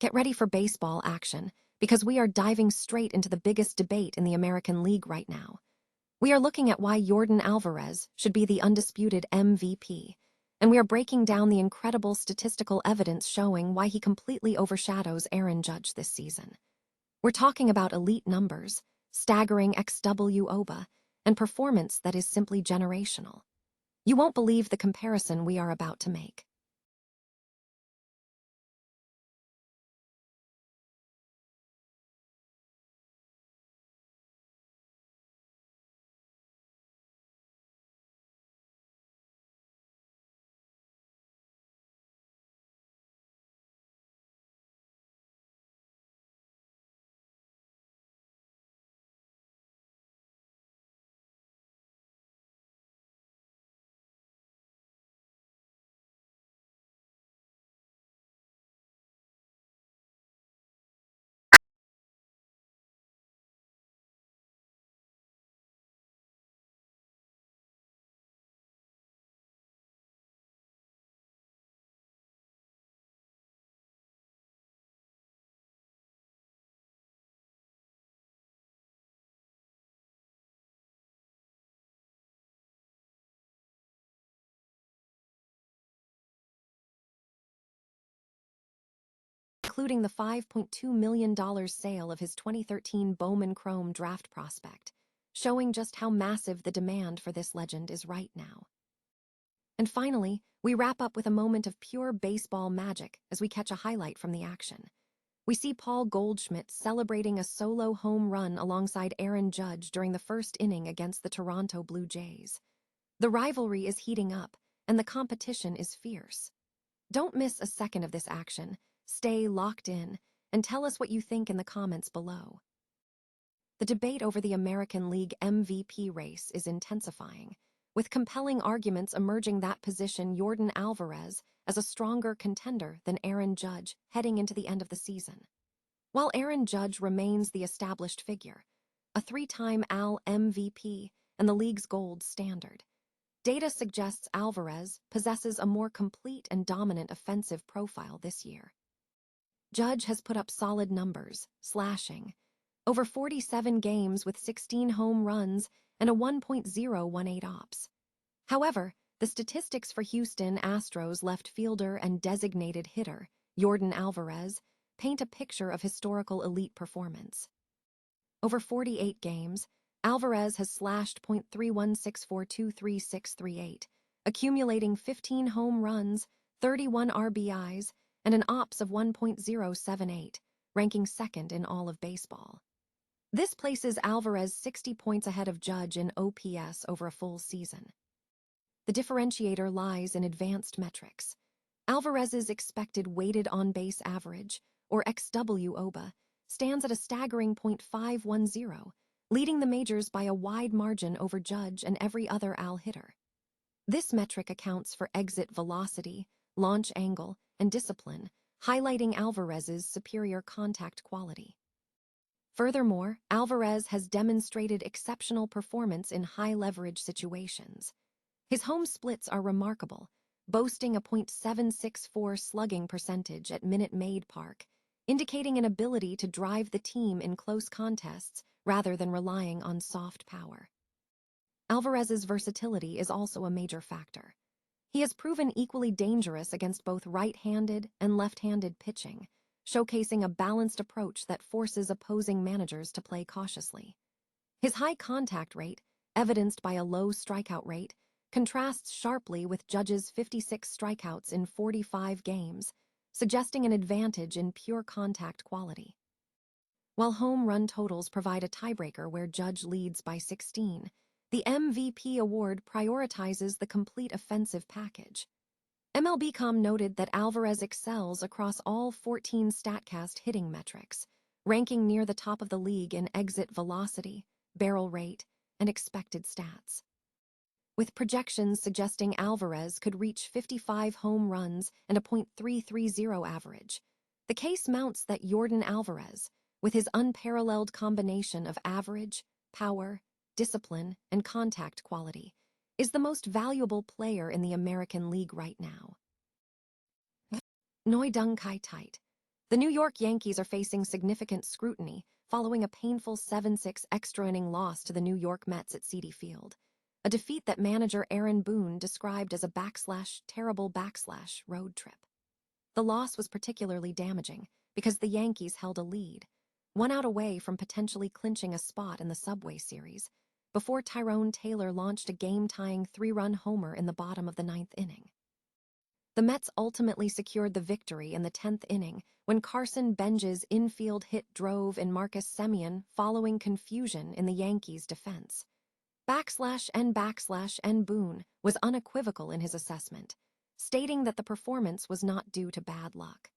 Get ready for baseball action, because we are diving straight into the biggest debate in the American League right now. We are looking at why Yordan Alvarez should be the undisputed MVP, and we are breaking down the incredible statistical evidence showing why he completely overshadows Aaron Judge this season. We're talking about elite numbers, staggering XWOBA, and performance that is simply generational. You won't believe the comparison we are about to make. Including the $5.2 million sale of his 2013 Bowman Chrome draft prospect, showing just how massive the demand for this legend is right now. And finally, we wrap up with a moment of pure baseball magic as we catch a highlight from the action. We see Paul Goldschmidt celebrating a solo home run alongside Aaron Judge during the first inning against the Toronto Blue Jays. The rivalry is heating up, and the competition is fierce. Don't miss a second of this action. Stay locked in, and tell us what you think in the comments below. The debate over the American League MVP race is intensifying, with compelling arguments emerging that position Yordan Alvarez as a stronger contender than Aaron Judge heading into the end of the season. While Aaron Judge remains the established figure, a three-time AL MVP and the league's gold standard, data suggests Alvarez possesses a more complete and dominant offensive profile this year. Judge has put up solid numbers, slashing over 47 games with 16 home runs and a 1.018 ops. However, the statistics for Houston Astros left fielder and designated hitter, Yordan Alvarez, paint a picture of historical elite performance. Over 48 games, Alvarez has slashed .316423638, accumulating 15 home runs, 31 RBIs, and an ops of 1.078, ranking second in all of baseball. This places Alvarez 60 points ahead of Judge in OPS over a full season. The differentiator lies in advanced metrics. Alvarez's expected weighted on-base average, or XWOBA, stands at a staggering .510, leading the majors by a wide margin over Judge and every other AL hitter. This metric accounts for exit velocity, launch angle, and discipline, highlighting Alvarez's superior contact quality. Furthermore, Alvarez has demonstrated exceptional performance in high-leverage situations. His home splits are remarkable, boasting a .764 slugging percentage at Minute Maid Park, indicating an ability to drive the team in close contests rather than relying on soft power. Alvarez's versatility is also a major factor. He has proven equally dangerous against both right-handed and left-handed pitching, showcasing a balanced approach that forces opposing managers to play cautiously. His high contact rate, evidenced by a low strikeout rate, contrasts sharply with Judge's 56 strikeouts in 45 games, suggesting an advantage in pure contact quality. While home run totals provide a tiebreaker where Judge leads by 16, the MVP award prioritizes the complete offensive package. MLB.com noted that Alvarez excels across all 14 StatCast hitting metrics, ranking near the top of the league in exit velocity, barrel rate, and expected stats. With projections suggesting Alvarez could reach 55 home runs and a .330 average, the case mounts that Yordan Alvarez, with his unparalleled combination of average, power, discipline, and contact quality, is the most valuable player in the American League right now. Noi dung kai tight. The New York Yankees are facing significant scrutiny following a painful 7-6 extra-inning loss to the New York Mets at Citi Field, a defeat that manager Aaron Boone described as a terrible road trip. The loss was particularly damaging because the Yankees held a lead, 1 out away from potentially clinching a spot in the Subway Series, before Tyrone Taylor launched a game-tying 3-run homer in the bottom of the 9th inning. The Mets ultimately secured the victory in the 10th inning when Carson Benj's infield hit drove in Marcus Semien following confusion in the Yankees' defense. N Boone was unequivocal in his assessment, stating that the performance was not due to bad luck.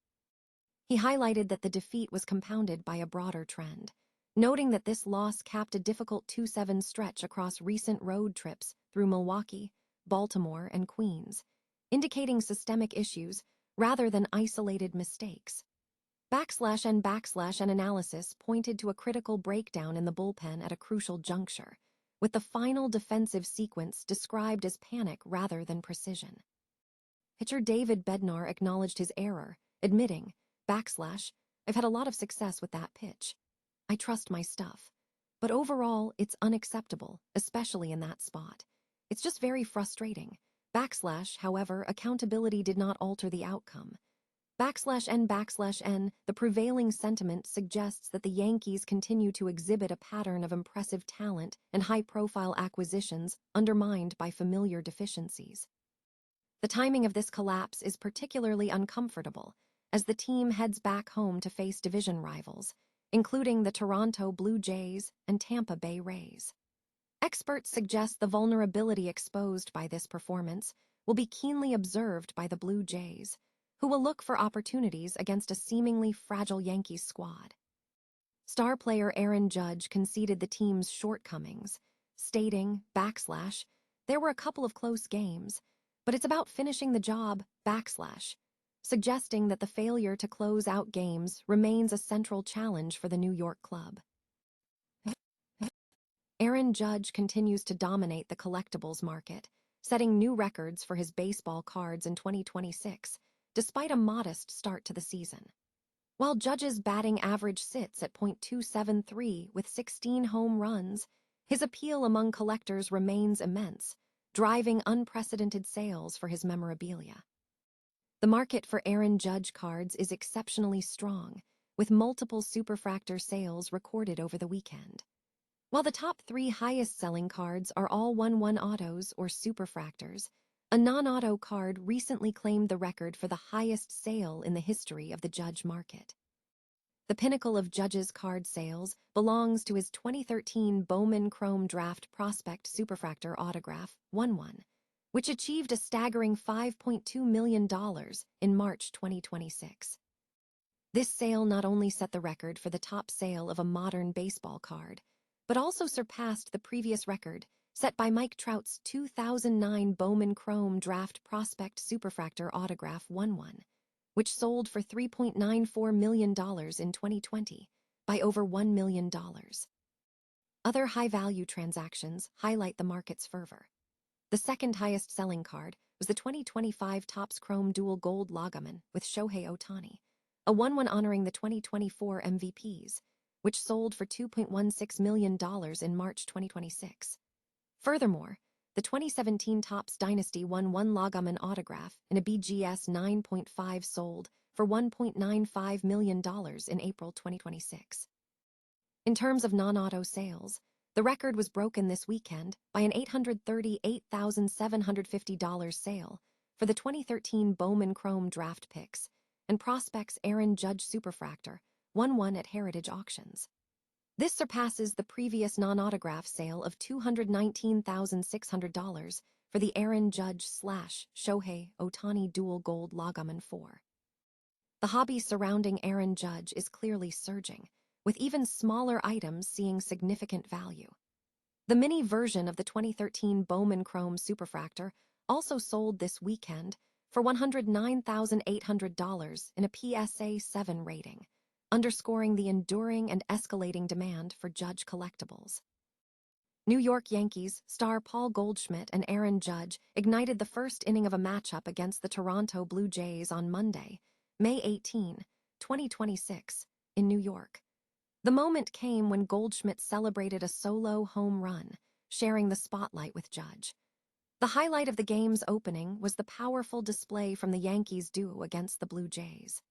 He highlighted that the defeat was compounded by a broader trend, noting that this loss capped a difficult 2-7 stretch across recent road trips through Milwaukee, Baltimore, and Queens, indicating systemic issues rather than isolated mistakes. N analysis pointed to a critical breakdown in the bullpen at a crucial juncture, with the final defensive sequence described as panic rather than precision. Pitcher David Bednar acknowledged his error, admitting, I've had a lot of success with that pitch. I trust my stuff. But overall, it's unacceptable, especially in that spot. It's just very frustrating. However, accountability did not alter the outcome. N, the prevailing sentiment suggests that the Yankees continue to exhibit a pattern of impressive talent and high-profile acquisitions undermined by familiar deficiencies. The timing of this collapse is particularly uncomfortable as the team heads back home to face division rivals, including the Toronto Blue Jays and Tampa Bay Rays. Experts suggest the vulnerability exposed by this performance will be keenly observed by the Blue Jays, who will look for opportunities against a seemingly fragile Yankees squad. Star player Aaron Judge conceded the team's shortcomings, stating, there were a couple of close games, but it's about finishing the job, suggesting that the failure to close out games remains a central challenge for the New York club. Aaron Judge continues to dominate the collectibles market, setting new records for his baseball cards in 2026, despite a modest start to the season. While Judge's batting average sits at .273 with 16 home runs, his appeal among collectors remains immense, driving unprecedented sales for his memorabilia. The market for Aaron Judge cards is exceptionally strong, with multiple superfractor sales recorded over the weekend. While the top 3 highest-selling cards are all 1/1 autos or superfractors, a non-auto card recently claimed the record for the highest sale in the history of the Judge market. The pinnacle of Judge's card sales belongs to his 2013 Bowman Chrome Draft Prospect Superfractor Autograph 1/1, which achieved a staggering $5.2 million in March 2026. This sale not only set the record for the top sale of a modern baseball card, but also surpassed the previous record set by Mike Trout's 2009 Bowman Chrome Draft Prospect Superfractor Autograph 1/1, which sold for $3.94 million in 2020, by over $1 million. Other high-value transactions highlight the market's fervor. The second highest-selling card was the 2025 Topps Chrome Dual Gold Lagaman with Shohei Ohtani, a 1/1 honoring the 2024 MVPs, which sold for $2.16 million in March 2026. Furthermore, the 2017 Topps Dynasty 1/1 Lagaman autograph in a BGS 9.5 sold for $1.95 million in April 2026. In terms of non-auto sales, the record was broken this weekend by an $838,750 sale for the 2013 Bowman Chrome Draft Picks and Prospects Aaron Judge Superfractor 1/1 at Heritage Auctions. This surpasses the previous non-autograph sale of $219,600 for the Aaron Judge / Shohei Ohtani Dual Gold Lagaman 4. The hobby surrounding Aaron Judge is clearly surging, with even smaller items seeing significant value. The mini version of the 2013 Bowman Chrome Superfractor also sold this weekend for $109,800 in a PSA 7 rating, underscoring the enduring and escalating demand for Judge collectibles. New York Yankees star Paul Goldschmidt and Aaron Judge ignited the first inning of a matchup against the Toronto Blue Jays on Monday, May 18, 2026, in New York. The moment came when Goldschmidt celebrated a solo home run, sharing the spotlight with Judge. The highlight of the game's opening was the powerful display from the Yankees duo against the Blue Jays.